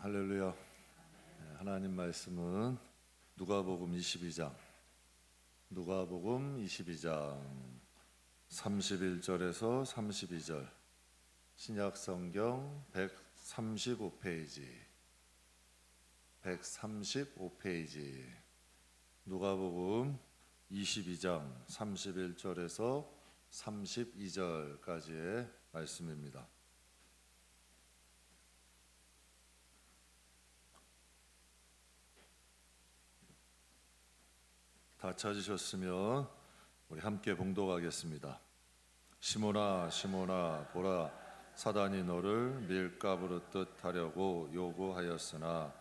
할렐루야. 하나님 말씀은 누가복음 22장 31절에서 32절, 신약 성경 135페이지 누가복음 22장 31절에서 32절까지의 말씀입니다. 다 찾으셨으면 우리 함께 봉독하겠습니다. 시몬아 시몬아 보라, 사단이 너를 밀가부르듯 하려고 요구하였으나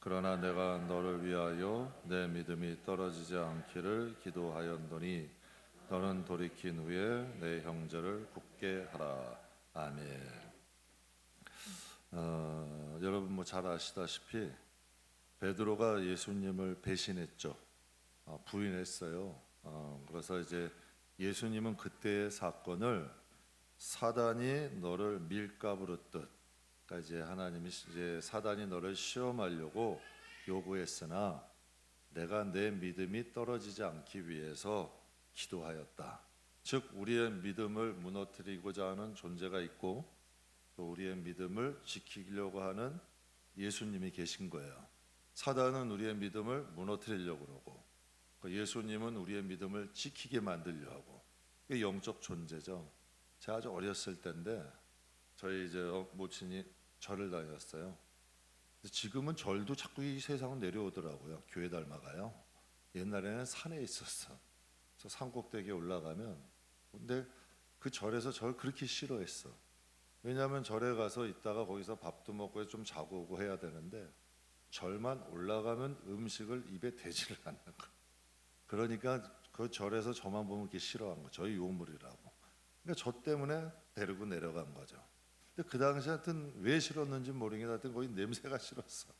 그러나 내가 너를 위하여 내 믿음이 떨어지지 않기를 기도하였더니 너는 돌이킨 후에 내 형제를 굳게 하라. 아멘. 여러분 잘 아시다시피 베드로가 예수님을 배신했죠. 부인했어요. 그래서 이제 예수님은 그때의 사건을 사단이 너를 밀가부르듯, 그러니까 이제 하나님이 이제 사단이 너를 시험하려고 요구했으나 내가 내 믿음이 떨어지지 않기 위해서 기도하였다. 즉 우리의 믿음을 무너뜨리고자 하는 존재가 있고 또 우리의 믿음을 지키려고 하는 예수님이 계신 거예요. 사단은 우리의 믿음을 무너뜨리려고 그러고 예수님은 우리의 믿음을 지키게 만들려 하고, 그게 영적 존재죠. 제가 아주 어렸을 때인데 저희 이제 모친이 절을 다녔어요. 지금은 절도 자꾸 이 세상으로 내려오더라고요. 교회 닮아가요. 옛날에는 산에 있었어. 저 산꼭대기에 올라가면, 근데 그 절에서 절 그렇게 싫어했어. 왜냐하면 절에 가서 있다가 거기서 밥도 먹고 좀 자고 오고 해야 되는데 절만 올라가면 음식을 입에 대지를 않는 거예요. 그러니까 그 절에서 저만 보면 이렇게 싫어한 거, 저희 요물이라고. 그러니까 저 때문에 데리고 내려간 거죠. 근데 그 당시에 하여튼 왜 싫었는지 모르겠는데 하여튼 거의 냄새가 싫었어.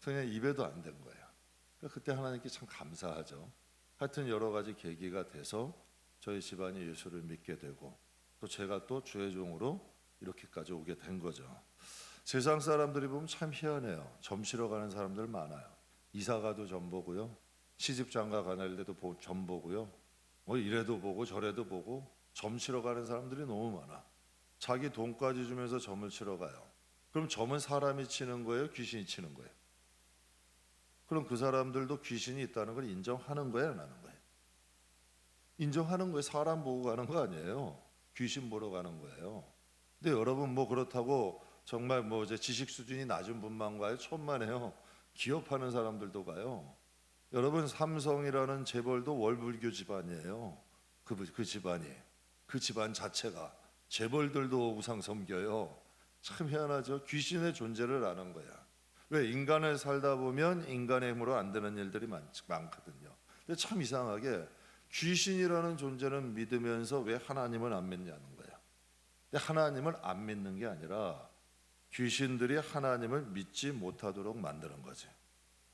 그냥 입에도 안 된 거예요. 그러니까 그때 하나님께 참 감사하죠. 하여튼 여러 가지 계기가 돼서 저희 집안이 예수를 믿게 되고 또 제가 또 주의 종으로 이렇게까지 오게 된 거죠. 세상 사람들이 보면 참 희한해요. 점 치러 가는 사람들 많아요. 이사가도 점 보고요, 시집장가 가는 데도 점 보고요, 뭐 이래도 보고 저래도 보고 점 치러 가는 사람들이 너무 많아. 자기 돈까지 주면서 점을 치러 가요. 그럼 점은 사람이 치는 거예요? 귀신이 치는 거예요? 그럼 그 사람들도 귀신이 있다는 걸 인정하는 거예요? 안 하는 거예요? 인정하는 거예요. 사람 보고 가는 거 아니에요. 귀신 보러 가는 거예요. 근데 여러분 뭐 그렇다고 정말 뭐 이제 지식 수준이 낮은 분만 가요? 천만에요. 기업하는 사람들도 가요. 여러분 삼성이라는 재벌도 월불교 집안이에요. 그 집안이, 그 집안 자체가 재벌들도 우상 섬겨요. 참 희한하죠. 귀신의 존재를 아는 거야. 왜? 인간을 살다 보면 인간의 힘으로 안 되는 일들이 많거든요. 근데 참 이상하게 귀신이라는 존재는 믿으면서 왜 하나님을 안 믿냐는 거야. 근데 하나님을 안 믿는 게 아니라 귀신들이 하나님을 믿지 못하도록 만드는 거지.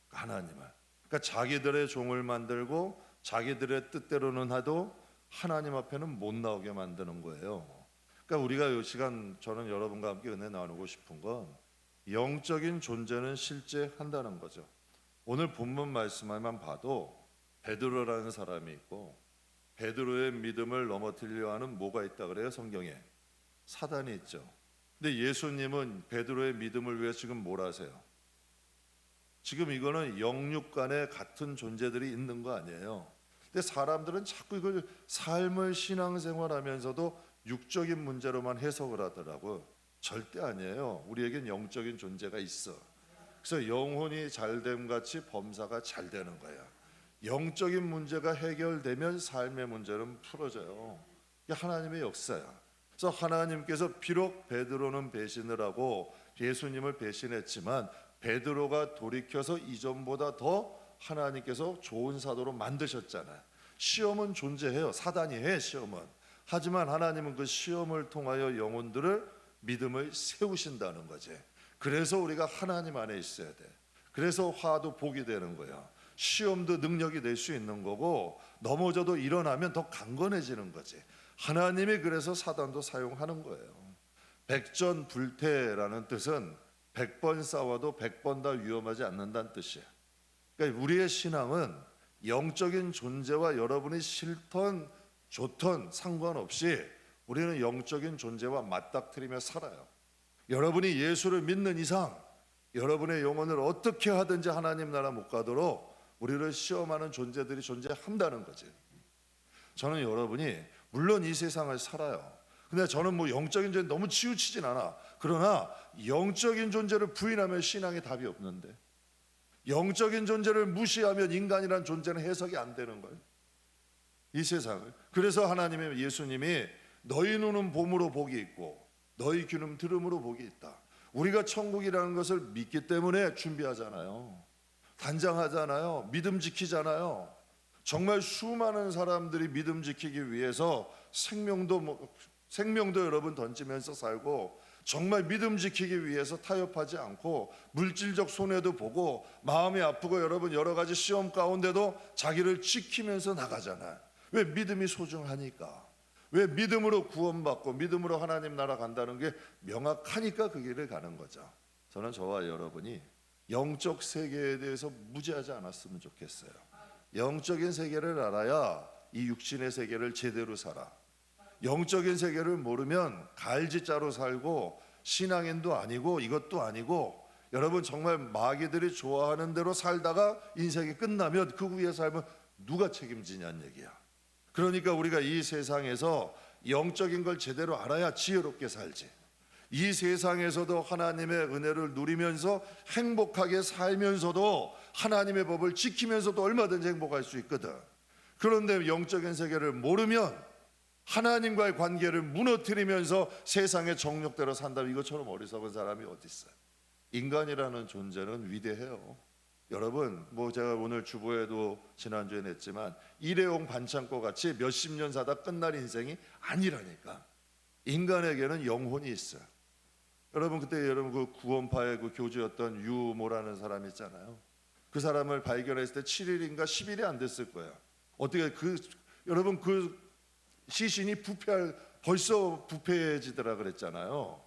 하나님을. 그러니까 자기들의 종을 만들고 자기들의 뜻대로는 하도 하나님 앞에는 못 나오게 만드는 거예요. 그러니까 우리가 이 시간 저는 여러분과 함께 은혜 나누고 싶은 건 영적인 존재는 실제 한다는 거죠. 오늘 본문 말씀만 봐도 베드로라는 사람이 있고 베드로의 믿음을 넘어뜨리려 하는 뭐가 있다 그래요? 성경에 사단이 있죠. 근데 예수님은 베드로의 믿음을 위해 지금 뭘 하세요? 지금 이거는 영육 간에 같은 존재들이 있는 거 아니에요. 근데 사람들은 자꾸 이걸 삶을 신앙생활하면서도 육적인 문제로만 해석을 하더라고요. 절대 아니에요. 우리에겐 영적인 존재가 있어. 그래서 영혼이 잘됨 같이 범사가 잘 되는 거야. 영적인 문제가 해결되면 삶의 문제는 풀어져요. 이게 하나님의 역사야. 그래서 하나님께서 비록 베드로는 배신을 하고 예수님을 배신했지만 베드로가 돌이켜서 이전보다 더 하나님께서 좋은 사도로 만드셨잖아요. 시험은 존재해요. 사단이 해, 시험은. 하지만 하나님은 그 시험을 통하여 영혼들을 믿음을 세우신다는 거지. 그래서 우리가 하나님 안에 있어야 돼. 그래서 화도 복이 되는 거야. 시험도 능력이 될 수 있는 거고 넘어져도 일어나면 더 강건해지는 거지. 하나님이 그래서 사단도 사용하는 거예요. 백전불태라는 뜻은 100번 싸워도 100번 다 위험하지 않는다는 뜻이에요. 그러니까 우리의 신앙은 영적인 존재와 여러분이 싫던 좋던 상관없이 우리는 영적인 존재와 맞닥뜨리며 살아요. 여러분이 예수를 믿는 이상 여러분의 영혼을 어떻게 하든지 하나님 나라 못 가도록 우리를 시험하는 존재들이 존재한다는 거지. 저는 여러분이 물론 이 세상을 살아요. 근데 저는 뭐 영적인 존재 너무 치우치진 않아. 그러나 영적인 존재를 부인하면 신앙에 답이 없는데, 영적인 존재를 무시하면 인간이란 존재는 해석이 안 되는 거예요, 이 세상을. 그래서 하나님의 예수님이 너희 눈은 봄으로 복이 있고 너희 귀는 들음으로 복이 있다. 우리가 천국이라는 것을 믿기 때문에 준비하잖아요. 단장하잖아요. 믿음 지키잖아요. 정말 수많은 사람들이 믿음 지키기 위해서 생명도 여러분 던지면서 살고, 정말 믿음 지키기 위해서 타협하지 않고 물질적 손해도 보고 마음이 아프고 여러분 여러 가지 시험 가운데도 자기를 지키면서 나가잖아요. 왜? 믿음이 소중하니까. 왜? 믿음으로 구원받고 믿음으로 하나님 나라 간다는 게 명확하니까 그 길을 가는 거죠. 저는 저와 여러분이 영적 세계에 대해서 무지하지 않았으면 좋겠어요. 영적인 세계를 알아야 이 육신의 세계를 제대로 살아. 영적인 세계를 모르면 갈지자로 살고 신앙인도 아니고 이것도 아니고, 여러분 정말 마귀들이 좋아하는 대로 살다가 인생이 끝나면 그 후의 삶은 누가 책임지냐는 얘기야. 그러니까 우리가 이 세상에서 영적인 걸 제대로 알아야 지혜롭게 살지. 이 세상에서도 하나님의 은혜를 누리면서 행복하게 살면서도 하나님의 법을 지키면서도 얼마든지 행복할 수 있거든. 그런데 영적인 세계를 모르면 하나님과의 관계를 무너뜨리면서 세상의 정욕대로 산다면 이것처럼 어리석은 사람이 어디 있어요? 인간이라는 존재는 위대해요. 여러분, 뭐 제가 오늘 주보에도 지난주에 냈지만 일회용 반창고 같이 몇십 년 사다 끝날 인생이 아니라니까. 인간에게는 영혼이 있어요. 여러분 그때 여러분 그 구원파의 그 교주였던 유모라는 사람 있잖아요. 그 사람을 발견했을 때 7일인가 10일이 안 됐을 거예요. 어떻게 여러분 그 시신이 벌써 부패해지더라 그랬잖아요.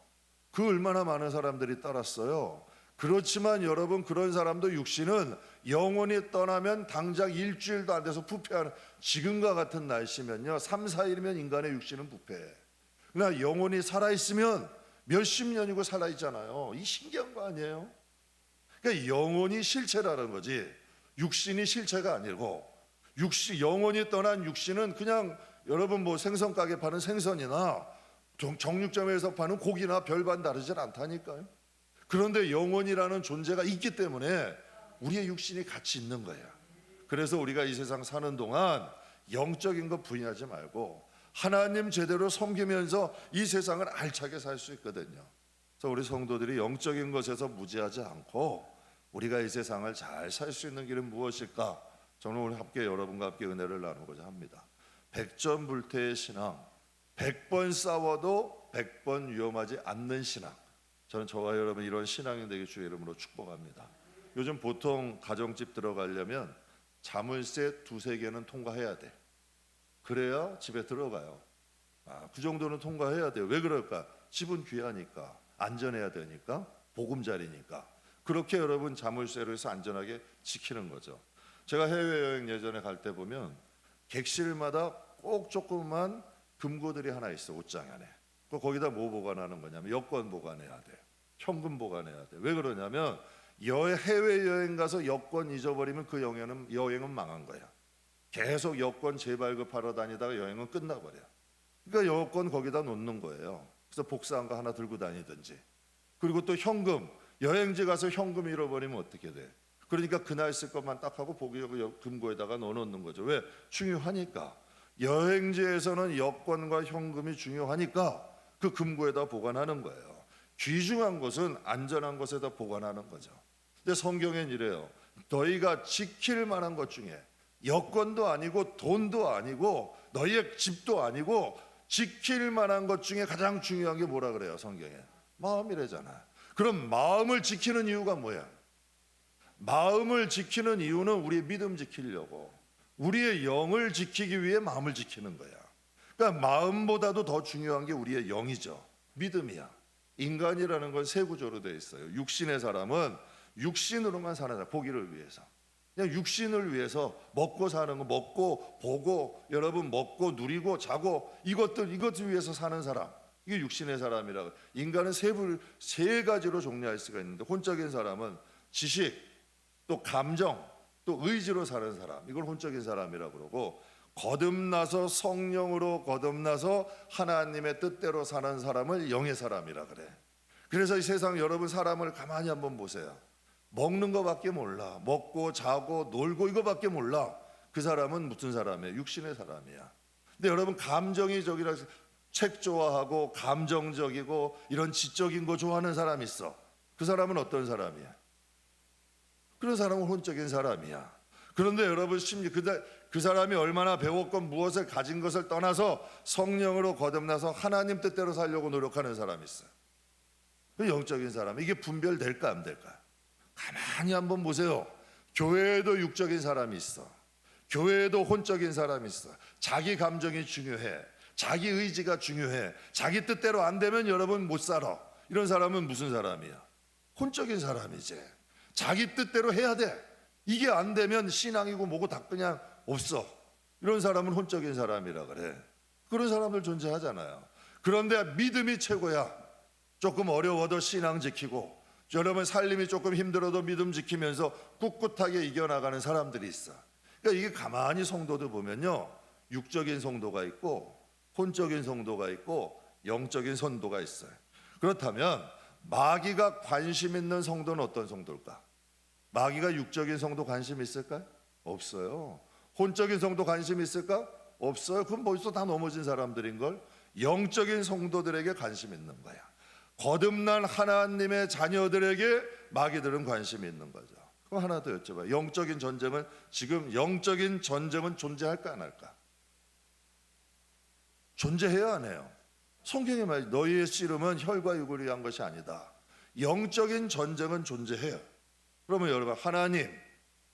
그 얼마나 많은 사람들이 따랐어요. 그렇지만 여러분 그런 사람도 육신은 영혼이 떠나면 당장 일주일도 안 돼서 부패하는, 지금과 같은 날씨면요 3, 4일이면 인간의 육신은 부패해. 그러나 영혼이 살아있으면 몇십 년이고 살아있잖아요. 이 신기한 거 아니에요? 그러니까 영혼이 실체라는 거지 육신이 실체가 아니고, 영혼이 떠난 육신은 그냥 여러분 뭐 생선 가게 파는 생선이나 정육점에서 파는 고기나 별반 다르질 않다니까요. 그런데 영혼이라는 존재가 있기 때문에 우리의 육신이 같이 있는 거예요. 그래서 우리가 이 세상 사는 동안 영적인 거 부인하지 말고 하나님 제대로 섬기면서 이 세상을 알차게 살 수 있거든요. 그래서 우리 성도들이 영적인 것에서 무지하지 않고 우리가 이 세상을 잘 살 수 있는 길은 무엇일까? 저는 오늘 함께 여러분과 함께 은혜를 나누고자 합니다. 백전불태의 신앙, 100번 싸워도 100번 위험하지 않는 신앙. 저는 저와 여러분 이런 신앙이 되길 주의 이름으로 축복합니다. 요즘 보통 가정집 들어가려면 자물쇠 2-3개는 통과해야 돼. 그래야 집에 들어가요. 그 정도는 통과해야 돼요. 왜 그럴까? 집은 귀하니까, 안전해야 되니까, 보금자리니까. 그렇게 여러분 자물쇠로 해서 안전하게 지키는 거죠. 제가 해외여행 예전에 갈 때 보면 객실마다 꼭 조그만 금고들이 하나 있어, 옷장 안에. 거기다 뭐 보관하는 거냐면 여권 보관해야 돼, 현금 보관해야 돼. 왜 그러냐면 해외여행 가서 여권 잊어버리면 그 여행은 망한 거야. 계속 여권 재발급하러 다니다가 여행은 끝나버려. 그러니까 여권 거기다 놓는 거예요. 그래서 복사한 거 하나 들고 다니든지. 그리고 또 현금, 여행지 가서 현금 잃어버리면 어떻게 돼? 그러니까 그날 쓸 것만 딱 하고 금고에다가 넣어놓는 거죠. 왜? 중요하니까. 여행지에서는 여권과 현금이 중요하니까 그 금고에다 보관하는 거예요. 귀중한 것은 안전한 곳에다 보관하는 거죠. 근데 성경엔 이래요. 너희가 지킬 만한 것 중에 여권도 아니고 돈도 아니고 너희의 집도 아니고 지킬 만한 것 중에 가장 중요한 게 뭐라 그래요? 성경에 마음이래잖아. 그럼 마음을 지키는 이유가 뭐야? 마음을 지키는 이유는 우리의 믿음 지키려고, 우리의 영을 지키기 위해 마음을 지키는 거야. 그러니까 마음보다도 더 중요한 게 우리의 영이죠. 믿음이야. 인간이라는 건 세 구조로 되어 있어요. 육신의 사람은 육신으로만 사는 사람, 보기를 위해서. 그냥 육신을 위해서 먹고 사는 거, 먹고 보고 여러분 먹고 누리고 자고 이것들 위해서 사는 사람, 이게 육신의 사람이라고. 인간은 세 가지로 종류할 수가 있는데, 혼적인 사람은 지식, 또 감정, 또 의지로 사는 사람, 이걸 혼적인 사람이라고 그러고, 거듭나서 성령으로 거듭나서 하나님의 뜻대로 사는 사람을 영의 사람이라 그래. 그래서 이 세상 여러분 사람을 가만히 한번 보세요. 먹는 거밖에 몰라. 먹고 자고 놀고 이거밖에 몰라. 그 사람은 무슨 사람이에요? 육신의 사람이야. 근데 여러분 감정이 저기라, 책 좋아하고 감정적이고 이런 지적인 거 좋아하는 사람이 있어. 그 사람은 어떤 사람이야? 그런 사람은 혼적인 사람이야. 그런데 여러분 심리 그 사람이 얼마나 배웠건 무엇을 가진 것을 떠나서 성령으로 거듭나서 하나님 뜻대로 살려고 노력하는 사람이 있어요. 그 영적인 사람. 이게 분별될까 안 될까? 가만히 한번 보세요. 교회에도 육적인 사람이 있어. 교회에도 혼적인 사람이 있어. 자기 감정이 중요해. 자기 의지가 중요해. 자기 뜻대로 안 되면 여러분 못 살아. 이런 사람은 무슨 사람이야? 혼적인 사람이지. 자기 뜻대로 해야 돼. 이게 안 되면 신앙이고 뭐고 다 그냥 없어. 이런 사람은 혼적인 사람이라 그래. 그런 사람들 존재하잖아요. 그런데 믿음이 최고야. 조금 어려워도 신앙 지키고, 여러분 살림이 조금 힘들어도 믿음 지키면서 꿋꿋하게 이겨나가는 사람들이 있어. 그러니까 이게 가만히 성도들 보면요, 육적인 성도가 있고 혼적인 성도가 있고 영적인 성도가 있어요. 그렇다면 마귀가 관심 있는 성도는 어떤 성도일까? 마귀가 육적인 성도 관심 있을까요? 없어요. 혼적인 성도 관심 있을까? 없어요. 그럼 벌써 다 넘어진 사람들인걸. 영적인 성도들에게 관심 있는 거야. 거듭난 하나님의 자녀들에게 마귀들은 관심이 있는 거죠. 그럼 하나 더 여쭤봐요. 영적인 전쟁은 지금 영적인 전쟁은 존재할까 안 할까? 존재해야 안 해요. 성경에 말해 너희의 씨름은 혈과 육을 위한 것이 아니다. 영적인 전쟁은 존재해요. 그러면 여러분 하나님,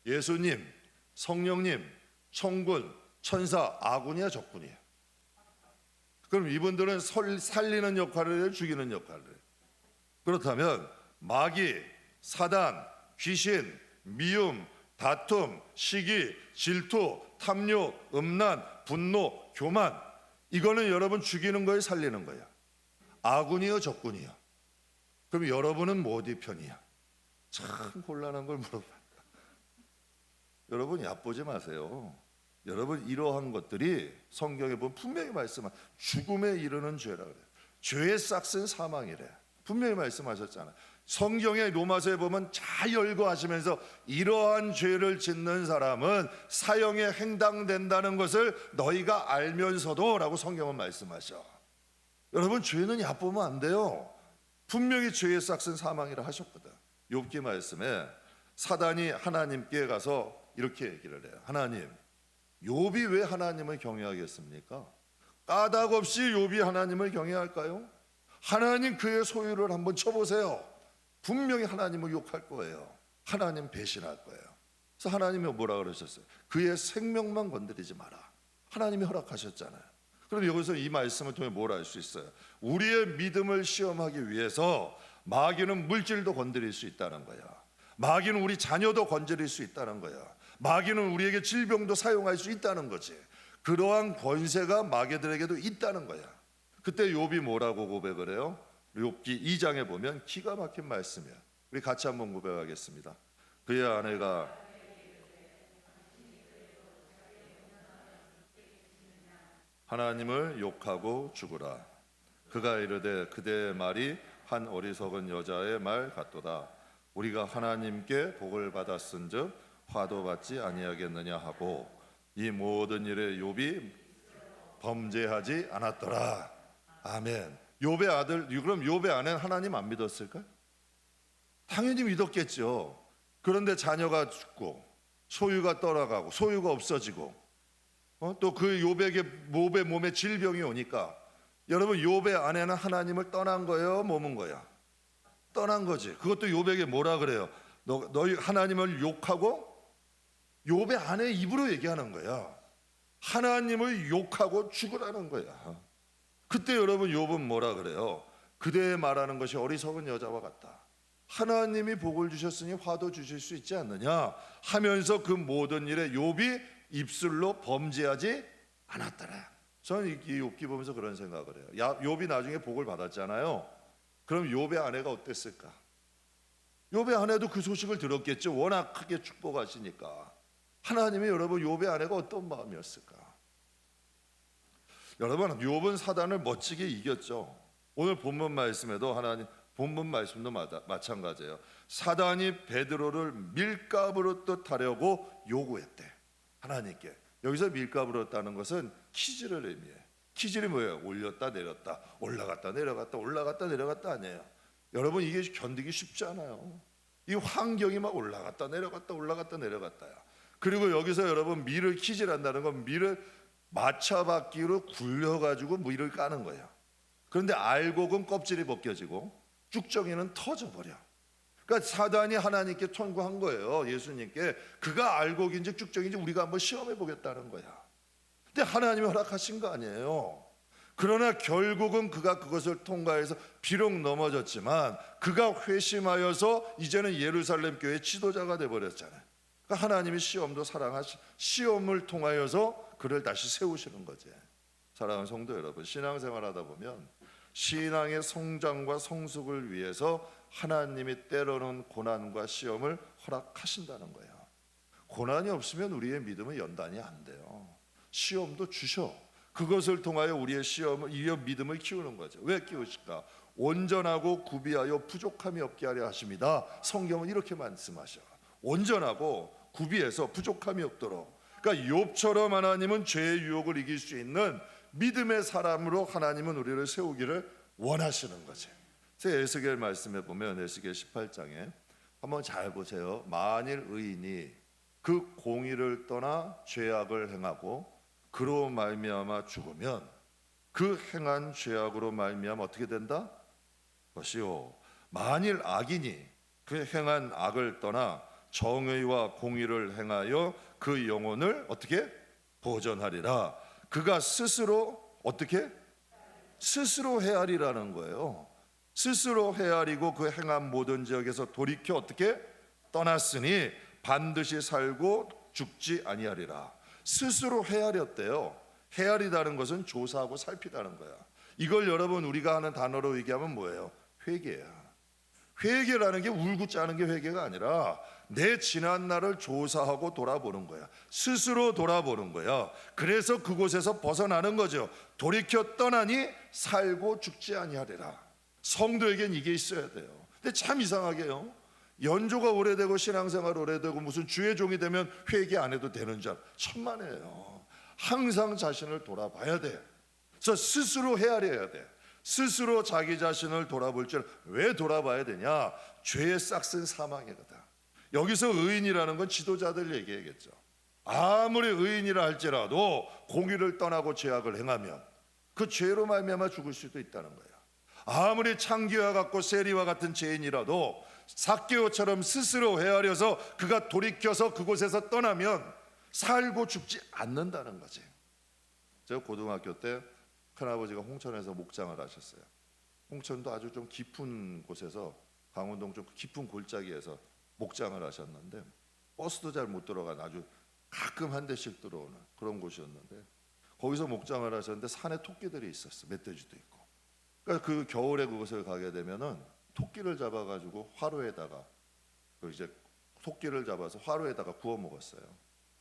예수님, 성령님, 천군, 천사, 아군이야 적군이야? 그럼 이분들은 살리는 역할을 해요, 죽이는 역할을 해요? 그렇다면 마귀, 사단, 귀신, 미움, 다툼, 시기, 질투, 탐욕, 음란, 분노, 교만, 이거는 여러분 죽이는 거예요, 살리는 거예요? 아군이요, 적군이요? 그럼 여러분은 뭐 어디 편이야? 참 곤란한 걸 물어봐. 여러분 얕보지 마세요. 여러분 이러한 것들이 성경에 보면 분명히 말씀한 죽음에 이르는 죄라 그래요. 죄의 싹은 사망이래. 분명히 말씀하셨잖아요. 성경의 로마서에 보면 잘 열거하시면서 이러한 죄를 짓는 사람은 사형에 행당된다는 것을 너희가 알면서도 라고 성경은 말씀하셔. 여러분 죄는 얕보면 안 돼요. 분명히 죄의 싹은 사망이라 하셨거든. 욥기 말씀에 사단이 하나님께 가서 이렇게 얘기를 해요. 하나님, 욥이 왜 하나님을 경외하겠습니까? 까닭 없이 욥이 하나님을 경외할까요? 하나님 그의 소유를 한번 쳐보세요. 분명히 하나님을 욕할 거예요. 하나님 배신할 거예요. 그래서 하나님이 뭐라 그러셨어요? 그의 생명만 건드리지 마라. 하나님이 허락하셨잖아요. 그럼 여기서 이 말씀을 통해 뭘 알 수 있어요? 우리의 믿음을 시험하기 위해서 마귀는 물질도 건드릴 수 있다는 거야. 마귀는 우리 자녀도 건드릴 수 있다는 거야. 마귀는 우리에게 질병도 사용할 수 있다는 거지. 그러한 권세가 마귀들에게도 있다는 거야. 그때 욥이 뭐라고 고백을 해요? 욥기 2장에 보면 기가 막힌 말씀이야. 우리 같이 한번 고백하겠습니다. 그의 아내가 하나님을 욕하고 죽으라. 그가 이르되 그대의 말이 한 어리석은 여자의 말 같도다. 우리가 하나님께 복을 받았은즉 화도 받지 아니하겠느냐 하고 이 모든 일에 욥이 범죄하지 않았더라. 아멘. 욥의 아들, 그럼 욥의 아내는 하나님 안 믿었을까? 당연히 믿었겠죠. 그런데 자녀가 죽고 소유가 떠나가고 소유가 없어지고 또 그 욥의 몸에 질병이 오니까 여러분 욥의 아내는 하나님을 떠난 거예요, 머문 거야? 떠난 거지. 그것도 욥에게 뭐라 그래요? 너희 하나님을 욕하고 욥의 아내 입으로 얘기하는 거야. 하나님을 욕하고 죽으라는 거야. 그때 여러분 욥은 뭐라 그래요? 그대의 말하는 것이 어리석은 여자와 같다. 하나님이 복을 주셨으니 화도 주실 수 있지 않느냐 하면서 그 모든 일에 욥이 입술로 범죄하지 않았더라. 저는 이 욥기 보면서 그런 생각을 해요. 욥이 나중에 복을 받았잖아요. 그럼 욥의 아내가 어땠을까? 욥의 아내도 그 소식을 들었겠죠. 워낙 크게 축복하시니까. 하나님이 여러분 욥의 아내가 어떤 마음이었을까? 여러분 욥은 사단을 멋지게 이겼죠. 오늘 본문 말씀에도 하나님 본문 말씀도 마찬가지예요. 사단이 베드로를 밀가부로 뜻하려고 요구했대. 하나님께. 여기서 밀가부로 따는 것은 키질을 의미해. 키질이 뭐예요? 올렸다 내렸다, 올라갔다 내려갔다, 올라갔다 내려갔다 아니에요. 여러분 이게 견디기 쉽지 않아요. 이 환경이 막 올라갔다 내려갔다 올라갔다 내려갔다야. 그리고 여기서 여러분 밀을 키질한다는 건 밀을 마차바퀴로 굴려가지고 밀을 까는 거예요. 그런데 알곡은 껍질이 벗겨지고 쭉정이는 터져버려. 그러니까 사단이 하나님께 청구한 거예요. 예수님께. 그가 알곡인지 쭉정인지 우리가 한번 시험해 보겠다는 거야. 근데 하나님이 허락하신 거 아니에요. 그러나 결국은 그가 그것을 통과해서 비록 넘어졌지만 그가 회심하여서 이제는 예루살렘 교회 지도자가 돼버렸잖아요. 그러니까 하나님이 시험도 시험을 통하여서 그를 다시 세우시는 거지. 사랑하는 성도 여러분, 신앙생활하다 보면 신앙의 성장과 성숙을 위해서 하나님이 때로는 고난과 시험을 허락하신다는 거예요. 고난이 없으면 우리의 믿음은 연단이 안 돼요. 시험도 주셔. 그것을 통하여 우리의 믿음을 키우는 거죠. 왜 키우실까? 온전하고 구비하여 부족함이 없게 하려 하십니다. 성경은 이렇게 말씀하셔. 온전하고 구비해서 부족함이 없도록. 그러니까 욥처럼 하나님은 죄의 유혹을 이길 수 있는 믿음의 사람으로 하나님은 우리를 세우기를 원하시는 거죠. 에스겔 말씀에 보면 에스겔 18장에 한번 잘 보세요. 만일 의인이 그 공의를 떠나 죄악을 행하고 그로 말미암아 죽으면 그 행한 죄악으로 말미암아 어떻게 된다? 것이요 만일 악인이 그 행한 악을 떠나 정의와 공의를 행하여 그 영혼을 어떻게 보전하리라. 그가 스스로 어떻게? 스스로 헤아리라는 거예요. 스스로 헤아리고 그 행한 모든 지역에서 돌이켜 어떻게? 떠났으니 반드시 살고 죽지 아니하리라. 스스로 헤아렸대요. 헤아리다는 것은 조사하고 살피다는 거야. 이걸 여러분 우리가 하는 단어로 얘기하면 뭐예요? 회개야. 회개라는 게 울고 짜는 게 회개가 아니라 내 지난 날을 조사하고 돌아보는 거야. 스스로 돌아보는 거야. 그래서 그곳에서 벗어나는 거죠. 돌이켜 떠나니 살고 죽지 아니하리라. 성도에겐 이게 있어야 돼요. 근데 참 이상하게요. 연조가 오래되고 신앙생활 오래되고 무슨 주의 종이 되면 회개 안 해도 되는 줄 천만에요. 항상 자신을 돌아봐야 돼. 그래서 스스로 헤아려야 돼. 스스로 자기 자신을 돌아볼 줄 왜 돌아봐야 되냐? 죄의 싹슨 사망이거든. 여기서 의인이라는 건 지도자들 얘기하겠죠. 아무리 의인이라 할지라도 공의를 떠나고 죄악을 행하면 그 죄로 말미암아 죽을 수도 있다는 거예요. 아무리 창기와 같고 세리와 같은 죄인이라도 삭개오처럼 스스로 헤아려서 그가 돌이켜서 그곳에서 떠나면 살고 죽지 않는다는 거지. 제가 고등학교 때 큰아버지가 홍천에서 목장을 하셨어요. 홍천도 아주 좀 깊은 곳에서 강원도 좀 깊은 골짜기에서 목장을 하셨는데 버스도 잘 못 들어가는 아주 가끔 한 대씩 들어오는 그런 곳이었는데 거기서 목장을 하셨는데 산에 토끼들이 있었어. 멧돼지도 있고. 그러니까 그 겨울에 그곳을 가게 되면은 토끼를 잡아가지고 화로에다가 이제 토끼를 잡아서 화로에다가 구워 먹었어요.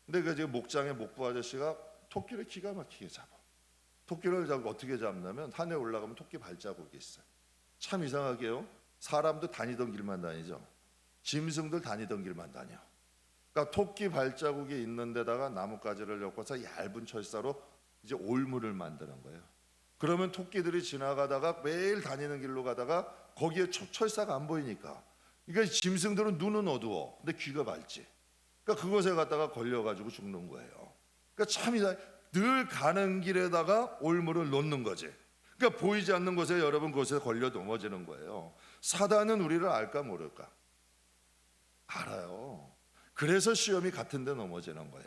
근데 그 지금 목장의 목부 아저씨가 토끼를 기가 막히게 잡아. 토끼를 어떻게 잡냐면 산에 올라가면 토끼 발자국이 있어요. 참 이상하게요. 사람도 다니던 길만 다니죠. 짐승들 다니던 길만 다녀. 그러니까 토끼 발자국이 있는 데다가 나뭇가지를 엮어서 얇은 철사로 이제 올무를 만드는 거예요. 그러면 토끼들이 지나가다가 매일 다니는 길로 가다가 거기에 철사가 안 보이니까 그러니까 짐승들은 눈은 어두워. 근데 귀가 밝지. 그러니까 그것에 갔다가 걸려가지고 죽는 거예요. 그러니까 참 늘 가는 길에다가 올무를 놓는 거지. 그러니까 보이지 않는 곳에 여러분 그곳에 걸려 넘어지는 거예요. 사단은 우리를 알까 모를까? 알아요. 그래서 시험이 같은 데 넘어지는 거야.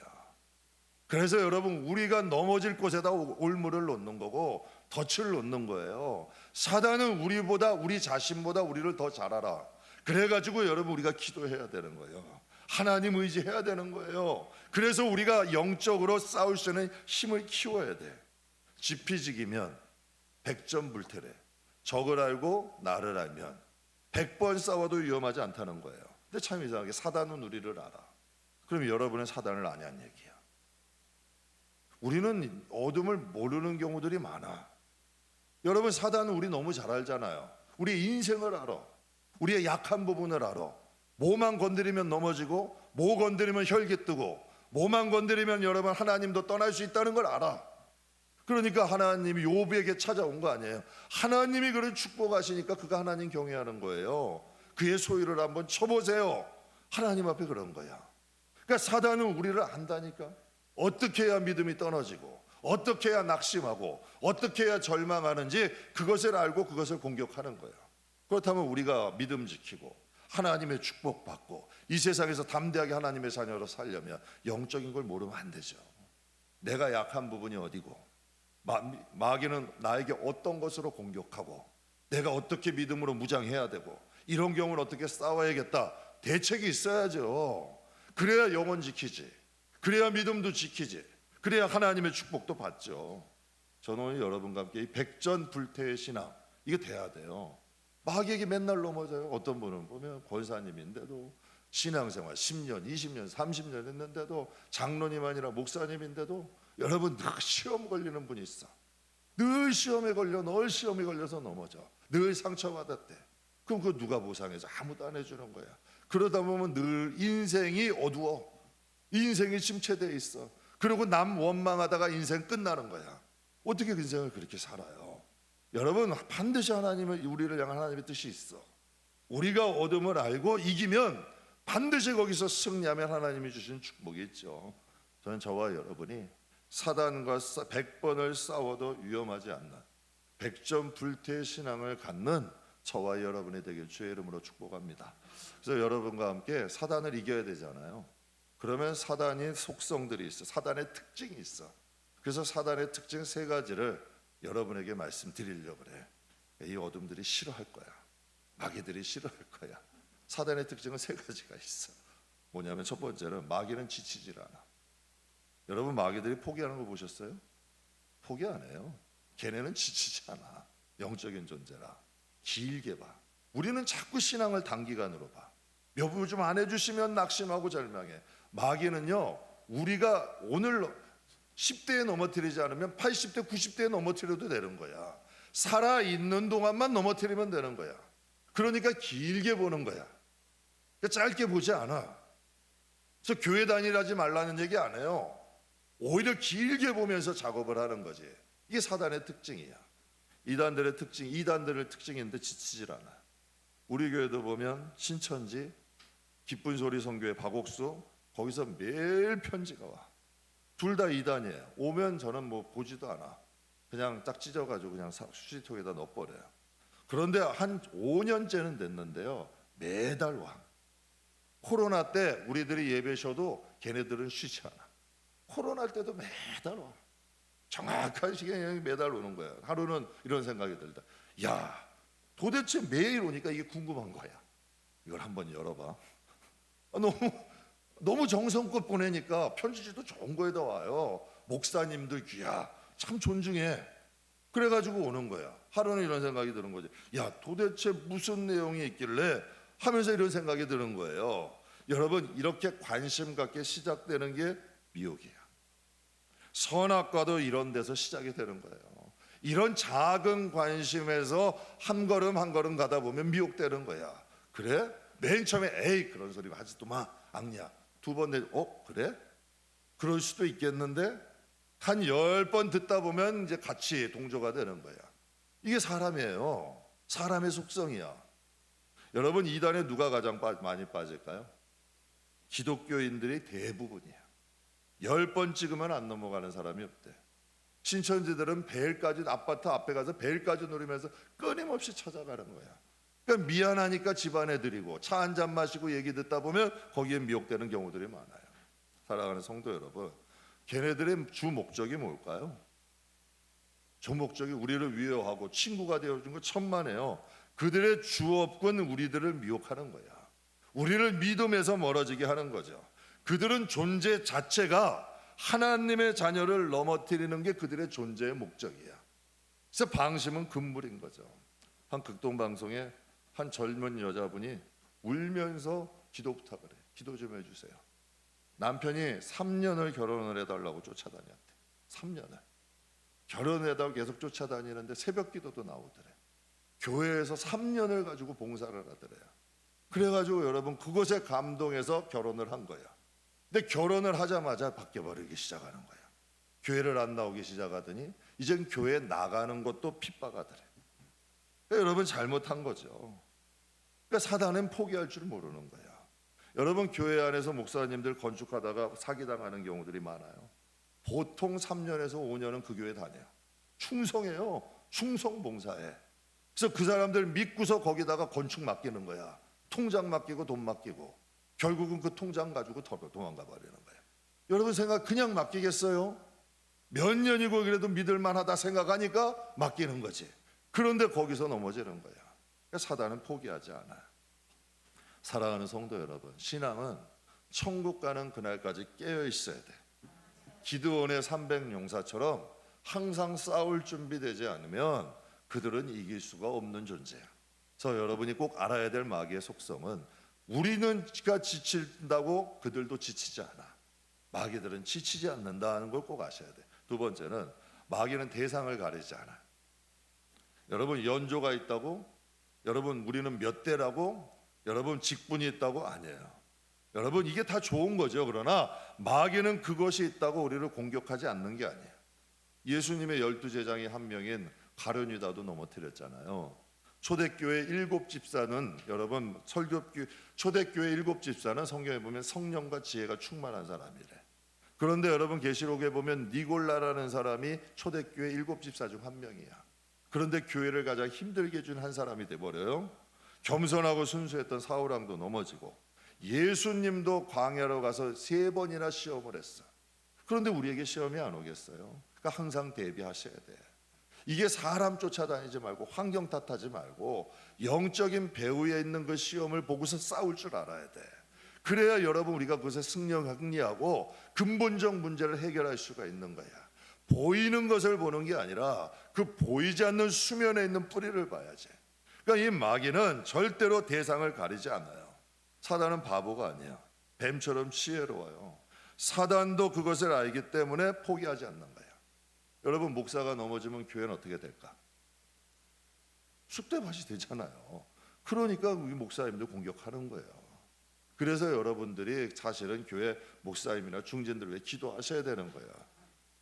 그래서 여러분, 우리가 넘어질 곳에다 올무를 놓는 거고 덫을 놓는 거예요. 사단은 우리보다, 우리 자신보다 우리를 더 잘 알아. 그래가지고 여러분, 우리가 기도해야 되는 거예요. 하나님 의지해야 되는 거예요. 그래서 우리가 영적으로 싸울 수 있는 힘을 키워야 돼. 지피지기면 백전불태래. 적을 알고 나를 알면 100번 싸워도 위험하지 않다는 거예요. 근데 참 이상하게 사단은 우리를 알아. 그럼 여러분은 사단을 아냐는 얘기야. 우리는 어둠을 모르는 경우들이 많아. 여러분, 사단은 우리 너무 잘 알잖아요. 우리 인생을 알아. 우리의 약한 부분을 알아. 뭐만 건드리면 넘어지고, 뭐 건드리면 혈기 뜨고, 뭐만 건드리면 여러분 하나님도 떠날 수 있다는 걸 알아. 그러니까 하나님이 욥에게 찾아온 거 아니에요. 하나님이 그를 축복하시니까 그가 하나님 경외하는 거예요. 그의 소유를 한번 쳐보세요. 하나님 앞에 그런 거야. 그러니까 사단은 우리를 안다니까. 어떻게 해야 믿음이 떨어지고, 어떻게 해야 낙심하고, 어떻게 해야 절망하는지 그것을 알고 그것을 공격하는 거예요. 그렇다면 우리가 믿음 지키고 하나님의 축복받고 이 세상에서 담대하게 하나님의 자녀로 살려면 영적인 걸 모르면 안 되죠. 내가 약한 부분이 어디고, 마귀는 나에게 어떤 것으로 공격하고, 내가 어떻게 믿음으로 무장해야 되고, 이런 경우는 어떻게 싸워야겠다. 대책이 있어야죠. 그래야 영혼 지키지. 그래야 믿음도 지키지. 그래야 하나님의 축복도 받죠. 저는 오늘 여러분과 함께 이 백전불태의 신앙, 이게 돼야 돼요. 마귀에게 맨날 넘어져요. 어떤 분은 보면 권사님인데도 신앙생활 10년, 20년, 30년 했는데도, 장로님 아니라 목사님인데도 여러분 늘 시험 걸리는 분이 있어. 늘 시험에 걸려, 늘 시험에 걸려서 넘어져. 늘 상처받았대. 그럼 그거 누가 보상해줘? 아무도 안 해주는 거야. 그러다 보면 늘 인생이 어두워. 인생이 침체되어 있어. 그리고 남 원망하다가 인생 끝나는 거야. 어떻게 그 인생을 그렇게 살아요? 여러분, 반드시 하나님의, 우리를 향한 하나님의 뜻이 있어. 우리가 어둠을 알고 이기면 반드시 거기서 승리하면 하나님이 주신 축복이 있죠. 저는 저와 여러분이 사단과 100번을 싸워도 위험하지 않는 백전불태의 신앙을 갖는 저와 여러분이 되길 주의 이름으로 축복합니다. 그래서 여러분과 함께 사단을 이겨야 되잖아요. 그러면 사단의 속성들이 있어. 사단의 특징이 있어. 그래서 사단의 특징 3가지를 여러분에게 말씀드리려고 그래. 이 어둠들이 싫어할 거야. 마귀들이 싫어할 거야. 사단의 특징은 3가지가 있어. 뭐냐면 첫 번째는 마귀는 지치질 않아. 여러분, 마귀들이 포기하는 거 보셨어요? 포기 안 해요. 걔네는 지치지 않아. 영적인 존재라. 길게 봐. 우리는 자꾸 신앙을 단기간으로 봐. 몇 분 좀 안 해주시면 낙심하고 절망해. 마귀는요, 우리가 오늘 10대에 넘어뜨리지 않으면 80대, 90대에 넘어뜨려도 되는 거야. 살아있는 동안만 넘어뜨리면 되는 거야. 그러니까 길게 보는 거야. 그러니까 짧게 보지 않아. 그래서 교회 다니라지 말라는 얘기 안 해요. 오히려 길게 보면서 작업을 하는 거지. 이게 사단의 특징이야. 이단들의 특징, 이단들의 특징인데 지치질 않아. 우리 교회도 보면 신천지 기쁜 소리 선교회 박옥수, 거기서 매일 편지가 와. 둘 다 이단이에요. 오면 저는 뭐 보지도 않아. 그냥 딱 찢어가지고 그냥 수지통에다 넣어버려요. 그런데 한 5년째는 됐는데요, 매달 와. 코로나 때 우리들이 예배 쉬어도 걔네들은 쉬지 않아. 코로나 때도 매달 와. 정확한 시간에 매달 오는 거야. 하루는 이런 생각이 들다. 야, 도대체 매일 오니까 이게 궁금한 거야. 이걸 한번 열어봐. 너무 정성껏 보내니까 편지지도 좋은 거에다 와요. 목사님들 귀야, 참 존중해. 그래가지고 오는 거야. 하루는 이런 생각이 드는 거지. 야, 도대체 무슨 내용이 있길래 하면서 이런 생각이 드는 거예요. 여러분, 이렇게 관심 갖게 시작되는 게 미혹이야. 선악과도 이런 데서 시작이 되는 거예요. 이런 작은 관심에서 한 걸음 한 걸음 가다 보면 미혹되는 거야. 그래? 맨 처음에 에이 그런 소리 하지도 마, 악냐. 2번 그래? 그럴 수도 있겠는데 한 10번 듣다 보면 이제 같이 동조가 되는 거야. 이게 사람이에요. 사람의 속성이야. 여러분, 이단에 누가 가장 많이 빠질까요? 기독교인들이 대부분이야. 10번 찍으면 안 넘어가는 사람이 없대. 신천지들은 벨까지, 아파트 앞에 가서 벨까지 누리면서 끊임없이 찾아가는 거야. 그러니까 미안하니까 집안에 드리고 차 한 잔 마시고 얘기 듣다 보면 거기에 미혹되는 경우들이 많아요. 사랑하는 성도 여러분, 걔네들의 주 목적이 뭘까요? 주 목적이 우리를 위로하고 친구가 되어준 거 천만에요. 그들의 주업군 우리들을 미혹하는 거야. 우리를 믿음에서 멀어지게 하는 거죠. 그들은 존재 자체가 하나님의 자녀를 넘어뜨리는 게 그들의 존재의 목적이야. 그래서 방심은 금물인 거죠. 한 극동 방송에 한 젊은 여자분이 울면서 기도 부탁을 해. 기도 좀 해주세요. 남편이 3년을 결혼을 해달라고 쫓아다녔대. 3년을 결혼해달라고 계속 쫓아다니는데 새벽 기도도 나오더래. 교회에서 3년을 가지고 봉사를 하더래요. 그래가지고 여러분 그것에 감동해서 결혼을 한 거야. 근데 결혼을 하자마자 바뀌어버리기 시작하는 거야. 교회를 안 나오기 시작하더니 이젠 교회 나가는 것도 핍박하더래. 그러니까 여러분 잘못한 거죠. 그러니까 사단은 포기할 줄 모르는 거야. 여러분 교회 안에서 목사님들 건축하다가 사기당하는 경우들이 많아요. 보통 3년에서 5년은 그 교회 다녀요. 충성해요. 충성 봉사해. 그래서 그 사람들 믿고서 거기다가 건축 맡기는 거야. 통장 맡기고 돈 맡기고 결국은 그 통장 가지고 도망가 버리는 거야. 여러분 생각 그냥 맡기겠어요? 몇 년이고 그래도 믿을만하다 생각하니까 맡기는 거지. 그런데 거기서 넘어지는 거야. 그러니까 사단은 포기하지 않아요. 사랑하는 성도 여러분, 신앙은 천국 가는 그날까지 깨어 있어야 돼. 기드온의 300용사처럼 항상 싸울 준비되지 않으면 그들은 이길 수가 없는 존재야. 그래서 여러분이 꼭 알아야 될 마귀의 속성은 우리는 지친다고 그들도 지치지 않아. 마귀들은 지치지 않는다는 걸 꼭 아셔야 돼. 두 번째는 마귀는 대상을 가리지 않아. 여러분 연조가 있다고? 여러분 우리는 몇 대라고? 여러분 직분이 있다고? 아니에요. 여러분 이게 다 좋은 거죠. 그러나 마귀는 그것이 있다고 우리를 공격하지 않는 게 아니에요. 예수님의 12제장의 한 명인 가룟유다도 넘어뜨렸잖아요. 초대교회 7집사는 여러분 초대교회 7집사는 성경에 보면 성령과 지혜가 충만한 사람이래. 그런데 여러분 계시록에 보면 니골라라는 사람이 초대교회 7집사 중 한 명이야. 그런데 교회를 가장 힘들게 해준 한 사람이 돼버려요. 겸손하고 순수했던 사울왕도 넘어지고 예수님도 광야로 가서 3번이나 시험을 했어. 그런데 우리에게 시험이 안 오겠어요? 그러니까 항상 대비하셔야 돼. 이게 사람 쫓아다니지 말고 환경 탓하지 말고 영적인 배후에 있는 그 시험을 보고서 싸울 줄 알아야 돼. 그래야 여러분 우리가 그것에 승리하고 근본적 문제를 해결할 수가 있는 거야. 보이는 것을 보는 게 아니라 그 보이지 않는 수면에 있는 뿌리를 봐야지. 그러니까 이 마귀는 절대로 대상을 가리지 않아요. 사단은 바보가 아니에요. 뱀처럼 지혜로워요. 사단도 그것을 알기 때문에 포기하지 않는 거예요. 여러분 목사가 넘어지면 교회는 어떻게 될까? 쑥대밭이 되잖아요. 그러니까 우리 목사님들 공격하는 거예요. 그래서 여러분들이 사실은 교회 목사님이나 중진들 위해 기도하셔야 되는 거예요.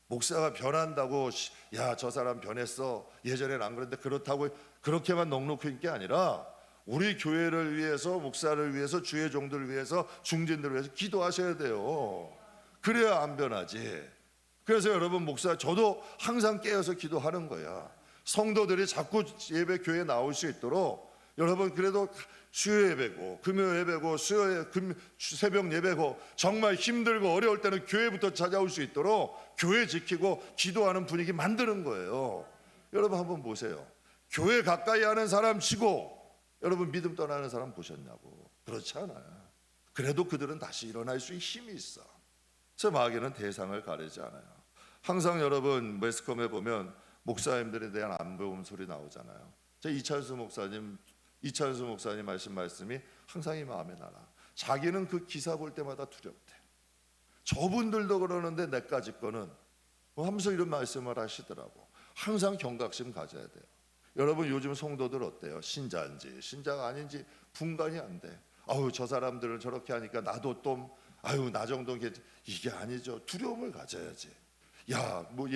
목사가 변한다고 야 저 사람 변했어 예전엔 안 그랬는데 그렇다고 그렇게만 넉넉히 있는 게 아니라 우리 교회를 위해서 목사를 위해서 주의 종들을 위해서 중진들을 위해서 기도하셔야 돼요. 그래야 안 변하지. 그래서 여러분 목사 저도 항상 깨어서 기도하는 거야. 성도들이 자꾸 예배 교회에 나올 수 있도록 여러분 그래도 수요 예배고 금요 예배고 새벽 예배고 정말 힘들고 어려울 때는 교회부터 찾아올 수 있도록 교회 지키고 기도하는 분위기 만드는 거예요. 여러분 한번 보세요. 교회 가까이 하는 사람 치고 여러분 믿음 떠나는 사람 보셨냐고. 그렇지 않아요. 그래도 그들은 다시 일어날 수 있는 힘이 있어. 그래서 마귀는 대상을 가리지 않아요. 항상 여러분 매스컴에 보면 목사님들에 대한 안 배운 소리 나오잖아요. 제 이찬수 목사님 하신 말씀이 항상 이 마음에 나라. 자기는 그 기사 볼 때마다 두렵대. 저분들도 그러는데 내까지 거는 하면서 이런 말씀을 하시더라고. 항상 경각심 가져야 돼요. 여러분 요즘 성도들 어때요? 신자인지 신자가 아닌지 분간이 안 돼. 아유 저 사람들은 저렇게 하니까 나도 좀 아유 나 정도는 이게 아니죠. 두려움을 가져야지. 야 뭐